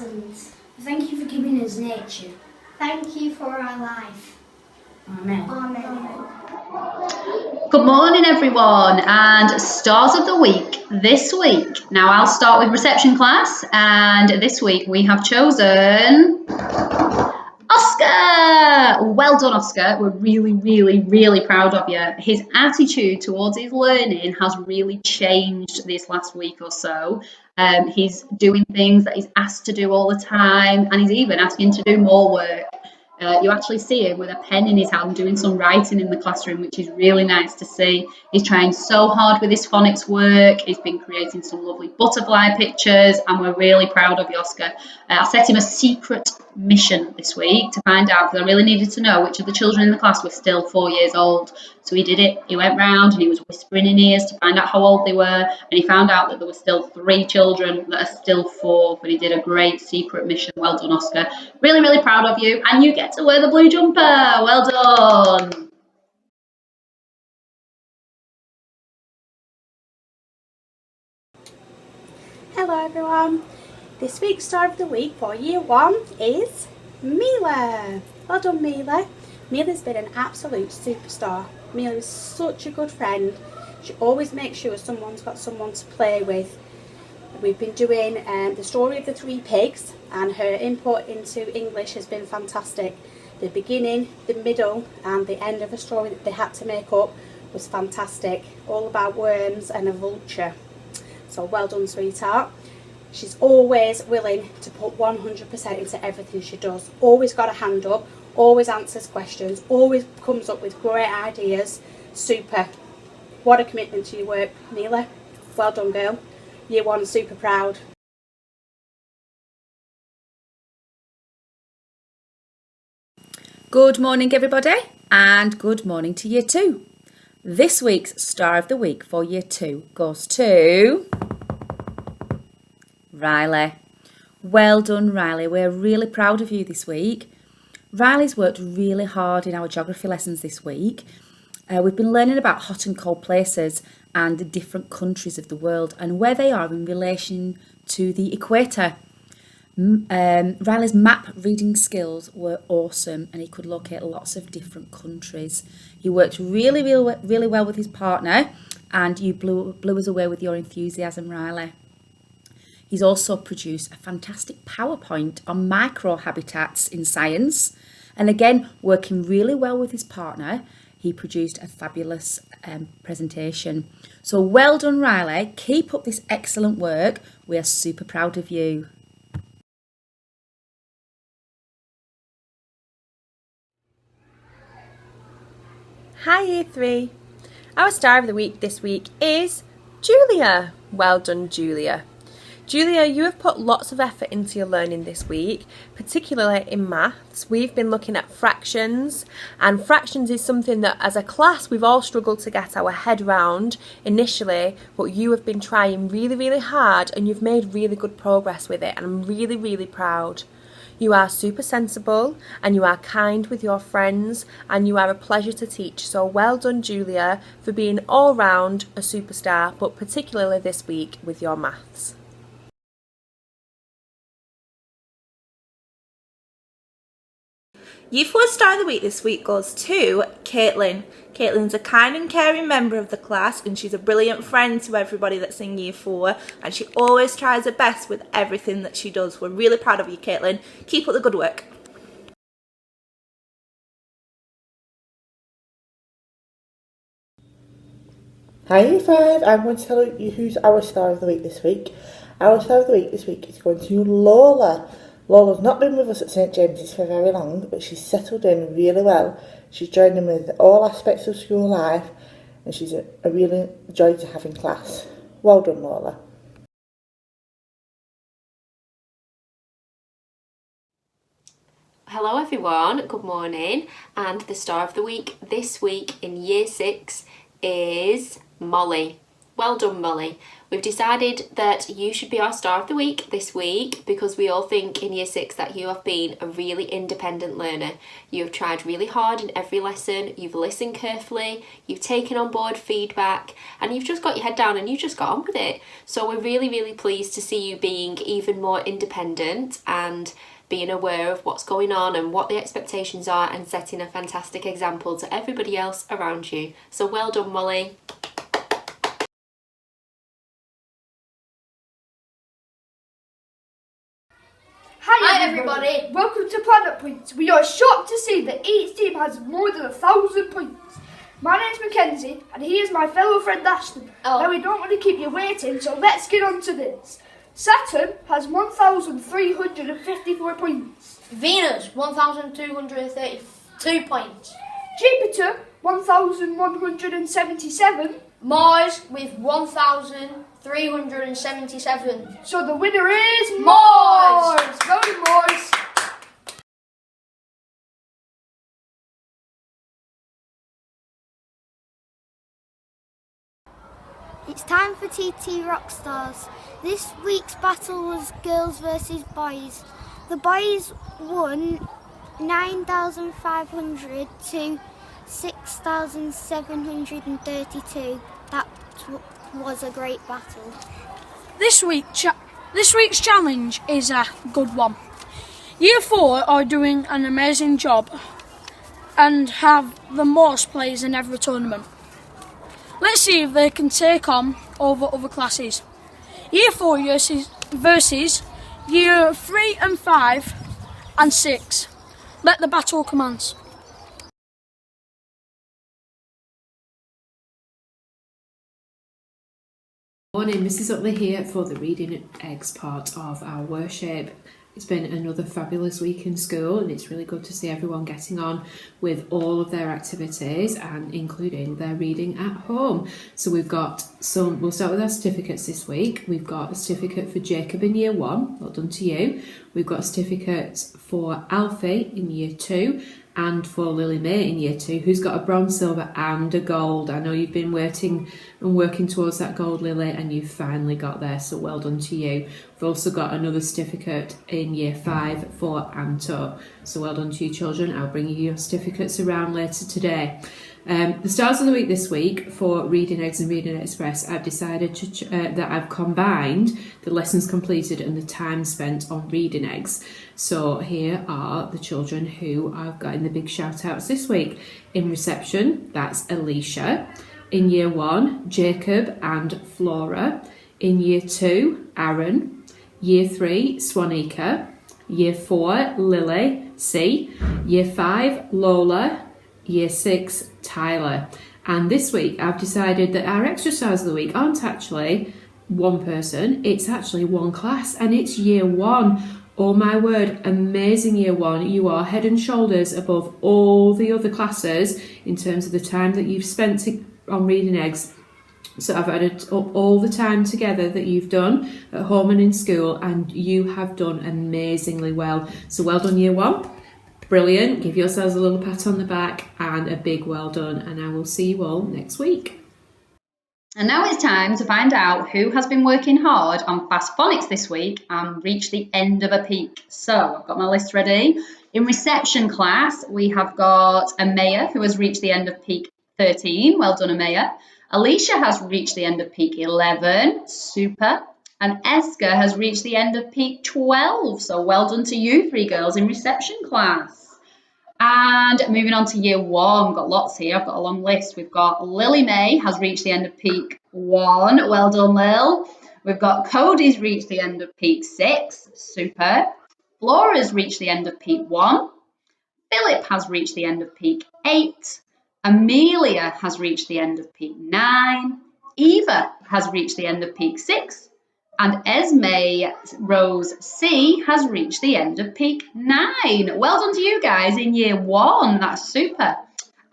lessons. Thank you for giving us nature. Thank you for our life. Amen. Amen. Good morning, everyone, and stars of the week this week. Now, I'll start with reception class, and this week we have chosen Oscar. Well done, Oscar. We're really proud of you. His attitude towards his learning has really changed this last week or so. He's doing things that he's asked to do all the time, and he's even asking to do more work. You actually see him with a pen in his hand doing some writing in the classroom, which is really nice to see. He's trying so hard with his phonics work. He's been creating some lovely butterfly pictures, and we're really proud of you, Oscar. I set him a secret mission this week to find out, because I really needed to know which of the children in the class were still 4 years old. So he did it. He went round and he was whispering in ears to find out how old they were, and he found out that there were still 3 children that are still 4, but he did a great secret mission. Well done, Oscar. Really proud of you, and you get to wear the blue jumper. Well done. Hello everyone. This week's star of the week for year 1 is Mila. Well done, Mila. Mila's been an absolute superstar. Mila is such a good friend. She always makes sure someone's got someone to play with. We've been doing the story of the 3 pigs, and her input into English has been fantastic. The beginning, the middle and the end of a story that they had to make up was fantastic. All about worms and a vulture. So well done, sweetheart. She's always willing to put 100% into everything she does. Always got a hand up, always answers questions, always comes up with great ideas. Super. What a commitment to your work, Mila. Well done, girl. Year 1, super proud. Good morning, everybody, and good morning to year 2. This week's star of the week for year 2 goes to Riley. Well done, Riley. We're really proud of you this week. Riley's worked really hard in our geography lessons this week. We've been learning about hot and cold places and the different countries of the world and where they are in relation to the equator. Riley's map reading skills were awesome, and he could locate lots of different countries. He worked really well with his partner, and you blew us away with your enthusiasm, Riley. He's also produced a fantastic PowerPoint on microhabitats in science, and again, working really well with his partner, he produced a fabulous presentation. So well done, Riley. Keep up this excellent work. We are super proud of you. Hi Year 3. Our star of the week this week is Julia. Well done, Julia. Julia, you have put lots of effort into your learning this week, particularly in maths. We've been looking at fractions, and fractions is something that as a class we've all struggled to get our head round initially, but you have been trying really hard and you've made really good progress with it, and I'm really proud. You are super sensible and you are kind with your friends and you are a pleasure to teach. So well done, Julia, for being all round a superstar, but particularly this week with your maths. Year 4 star of the week this week goes to Caitlin. Caitlin's a kind and caring member of the class, and she's a brilliant friend to everybody that's in Year 4, and she always tries her best with everything that she does. We're really proud of you, Caitlin. Keep up the good work. Hi Year 5, I'm going to tell you who's our star of the week this week. Our star of the week this week is going to Lola. Lola's not been with us at St James's for very long, but she's settled in really well. She's joined in with all aspects of school life, and she's a really joy to have in class. Well done, Lola. Hello everyone, good morning, and the star of the week this week in Year 6 is Molly. Well done, Molly. We've decided that you should be our Star of the Week this week because we all think in Year 6 that you have been a really independent learner. You have tried really hard in every lesson, you've listened carefully, you've taken on board feedback, and you've just got your head down and you just got on with it. So we're really, really pleased to see you being even more independent and being aware of what's going on and what the expectations are and setting a fantastic example to everybody else around you. So well done, Molly. Hi everybody, welcome to Planet Points. We are shocked to see that each team has more than 1,000 points. My name's Mackenzie and he is my fellow friend Ashton. Now we don't want to keep you waiting, so let's get on to this. Saturn has 1,354 points. Venus, 1,232 points. Jupiter, 1,177. Mars with 1,377. So the winner is Mars! Go to Mars! It's time for TT Rockstars. This week's battle was girls versus boys. The boys won 9,500 to 6,732. That was a great battle. This week's challenge is a good one. Year 4 are doing an amazing job and have the most players in every tournament. Let's see if they can take on over other classes. Year 4 versus Year 3 and 5 and 6. Let the battle commence. Morning, Mrs. Utley here for the Reading Eggs part of our worship. It's been another fabulous week in school and it's really good to see everyone getting on with all of their activities and including their reading at home. So we've got we'll start with our certificates this week. We've got a certificate for Jacob in Year 1, well done to you. We've got a certificate for Alfie in Year 2 and for Lily May in Year 2, who's got a bronze, silver and a gold. I know you've been waiting and working towards that gold, Lily, and you've finally got there, so well done to you. We've also got another certificate in Year 5 for Anto, so well done to you children. I'll bring you your certificates around later today. The stars of the week this week for Reading Eggs and Reading Express, I've decided that I've combined the lessons completed and the time spent on Reading Eggs. So here are the children who I've got in the big shout outs this week. In reception, that's Alicia. In Year 1, Jacob and Flora. In Year 2, Aaron. Year 3, Swanika. Year 4, Lily, C. Year 5, Lola. Year 6, Tyler. And this week I've decided that our extra stars of the week aren't actually one person, it's actually one class, and it's Year 1. Oh my word, amazing Year 1. You are head and shoulders above all the other classes in terms of the time that you've spent on Reading Eggs. So I've added up all the time together that you've done at home and in school, and you have done amazingly well. So well done Year 1. Brilliant. Give yourselves a little pat on the back and a big well done, and I will see you all next week. And now it's time to find out who has been working hard on Fast Phonics this week and reached the end of a peak. So I've got my list ready. In reception class, we have got Amaya, who has reached the end of peak 13. Well done, Amaya. Alicia has reached the end of peak 11. Super. And Eska has reached the end of peak 12. So well done to you three girls in reception class. And moving on to Year 1, we've got lots here. I've got a long list. We've got Lily May has reached the end of peak 1. Well done, Lil. We've got Cody's reached the end of peak 6. Super. Flora's reached the end of peak 1. Philip has reached the end of peak 8. Amelia has reached the end of peak 9. Eva has reached the end of peak 6. And Esme Rose C has reached the end of peak 9. Well done to you guys in Year 1. That's super.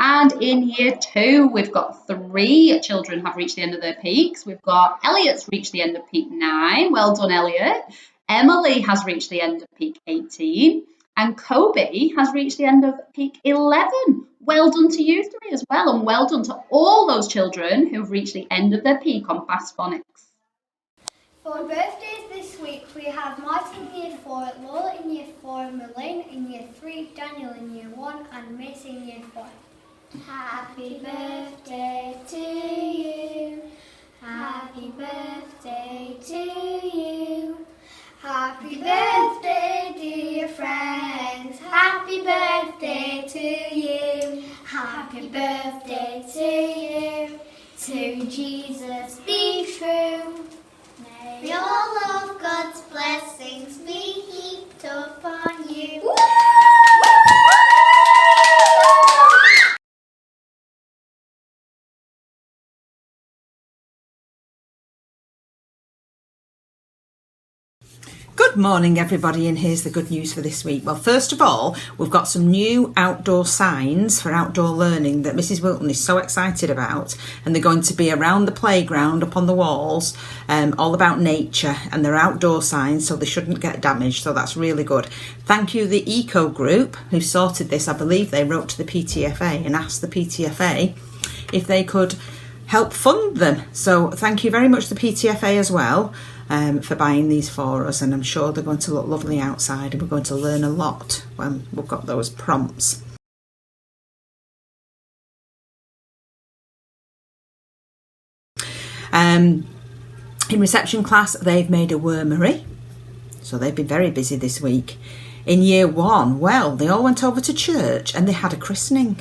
And in Year 2, we've got 3 children have reached the end of their peaks. We've got Elliot's reached the end of peak 9. Well done, Elliot. Emily has reached the end of peak 18. And Kobe has reached the end of peak 11. Well done to you three as well, and well done to all those children who've reached the end of their peak on Fast Phonics. For birthdays this week, we have Martin in Year 4, Lola in Year 4, Merlin in Year 3, Daniel in Year 1 and Macy in Year 4. Happy birthday to you. Happy birthday to you. Happy birthday, dear friends. Happy birthday to you. Happy birthday to you. To Jesus be true. May all of God's blessings be heaped upon you. Good morning everybody, and here's the good news for this week. Well, first of all, we've got some new outdoor signs for outdoor learning that Mrs Wilton is so excited about, and they're going to be around the playground up on the walls, all about nature, and they're outdoor signs so they shouldn't get damaged, so that's really good. Thank you the Eco Group who sorted this. I believe they wrote to the PTFA and asked the PTFA if they could help fund them, so thank you very much to the PTFA as well for buying these for us, and I'm sure they're going to look lovely outside and we're going to learn a lot when we've got those prompts. In reception class they've made a wormery, so they've been very busy this week. In Year 1, well, they all went over to church and they had a christening,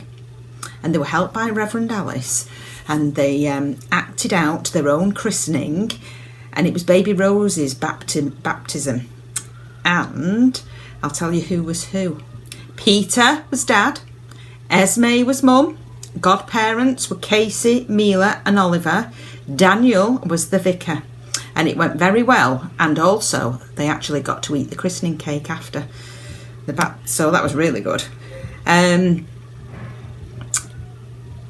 and they were helped by Reverend Alice, and they acted out their own christening, and it was baby Rose's baptism. And I'll tell you who was who. Peter was dad, Esme was mum, godparents were Casey, Mila and Oliver, Daniel was the vicar, and it went very well, and also they actually got to eat the christening cake after so that was really good.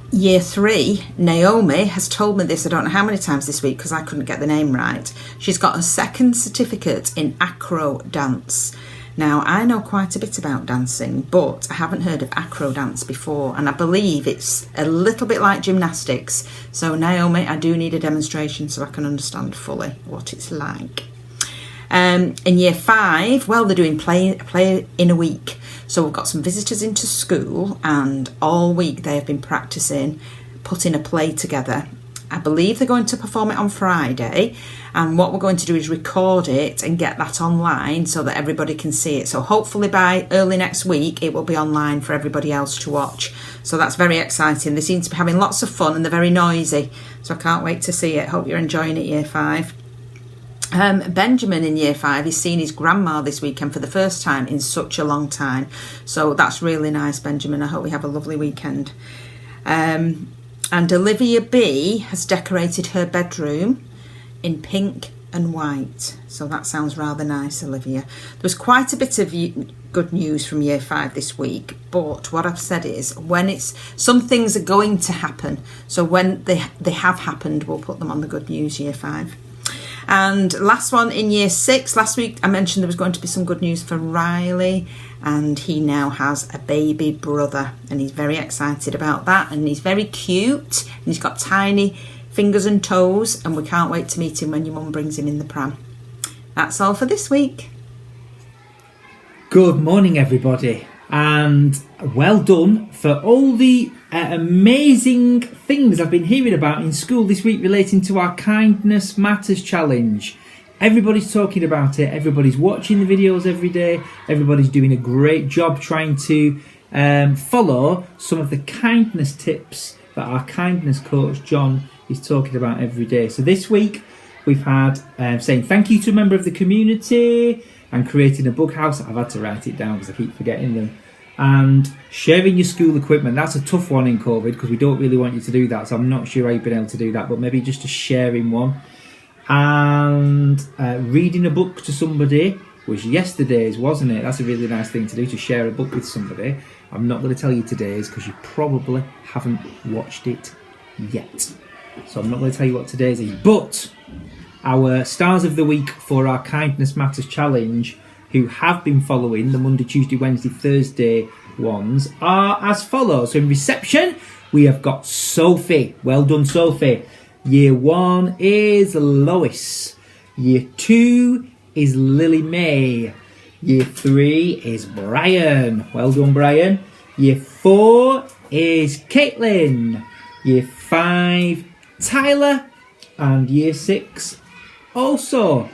Year 3, Naomi has told me this, I don't know how many times this week because I couldn't get the name right. She's got a second certificate in acro dance. Now, I know quite a bit about dancing, but I haven't heard of acro dance before, and I believe it's a little bit like gymnastics. So Naomi, I do need a demonstration so I can understand fully what it's like. In Year 5, well, they're doing play in a week. So we've got some visitors into school, and all week they have been practicing putting a play together. I believe they're going to perform it on Friday, and what we're going to do is record it and get that online so that everybody can see it. So hopefully by early next week it will be online for everybody else to watch. So that's very exciting. They seem to be having lots of fun and they're very noisy, so I can't wait to see it. Hope you're enjoying it, Year 5. Benjamin in Year 5 is seeing his grandma this weekend for the first time in such a long time, so that's really nice, Benjamin. I hope we have a lovely weekend. And Olivia B has decorated her bedroom in pink and white, so that sounds rather nice, Olivia. There was quite a bit of good news from Year 5 this week, but what I've said is some things are going to happen, so when they have happened, we'll put them on the good news, Year 5. And last one in Year 6, last week I mentioned there was going to be some good news for Riley, and he now has a baby brother, and he's very excited about that, and he's very cute, and he's got tiny fingers and toes, and we can't wait to meet him when your mum brings him in the pram. That's all for this week. Good morning everybody, and well done for all the amazing things I've been hearing about in school this week relating to our Kindness Matters Challenge. Everybody's talking about it, everybody's watching the videos every day, everybody's doing a great job trying to follow some of the kindness tips that our kindness coach John is talking about every day. So this week we've had saying thank you to a member of the community and creating a book house. I've had to write it down because I keep forgetting them. And sharing your school equipment, that's a tough one in COVID because we don't really want you to do that, so I'm not sure how you've been able to do that, but maybe just a sharing one. And reading a book to somebody was yesterday's, wasn't it? That's a really nice thing to do, to share a book with somebody. I'm not going to tell you today's because you probably haven't watched it yet, so I'm not going to tell you what today's is. But our stars of the week for our Kindness Matters Challenge who have been following the Monday, Tuesday, Wednesday, Thursday ones are as follows. So in reception, we have got Sophie. Well done, Sophie. Year 1 is Lois. Year 2 is Lily May. Year 3 is Brian. Well done, Brian. Year 4 is Caitlin. Year 5, Tyler. And Year 6, also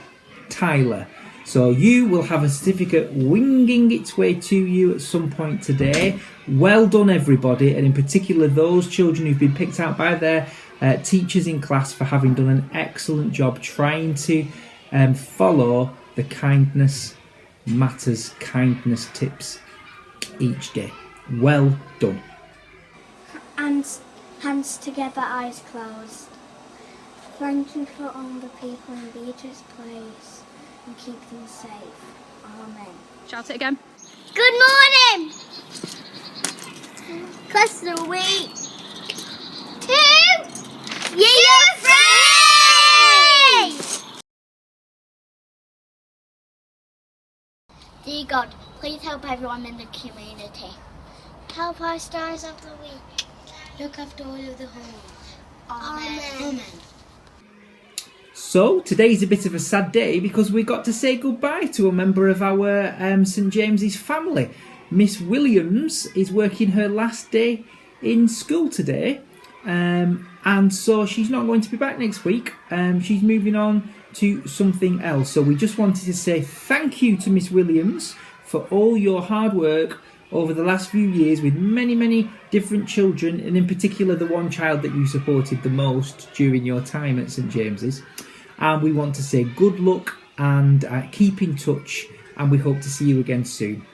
Tyler. So you will have a certificate winging its way to you at some point today. Well done, everybody, and in particular those children who've been picked out by their teachers in class for having done an excellent job trying to follow the Kindness Matters kindness tips each day. Well done. Hands together, eyes closed. Thank you for all the people in Beatrice Place and keep them safe. Amen. Shout it again. Good morning! Class of the week. 2 Year 3! Dear God, please help everyone in the community. Help our stars of the week. Look after all of the whole. Amen. Amen. So today's a bit of a sad day because we got to say goodbye to a member of our St James's family. Miss Williams is working her last day in school today, and so she's not going to be back next week. She's moving on to something else. So we just wanted to say thank you to Miss Williams for all your hard work over the last few years with many different children, and in particular the one child that you supported the most during your time at St James's. And we want to say good luck and keep in touch, and we hope to see you again soon.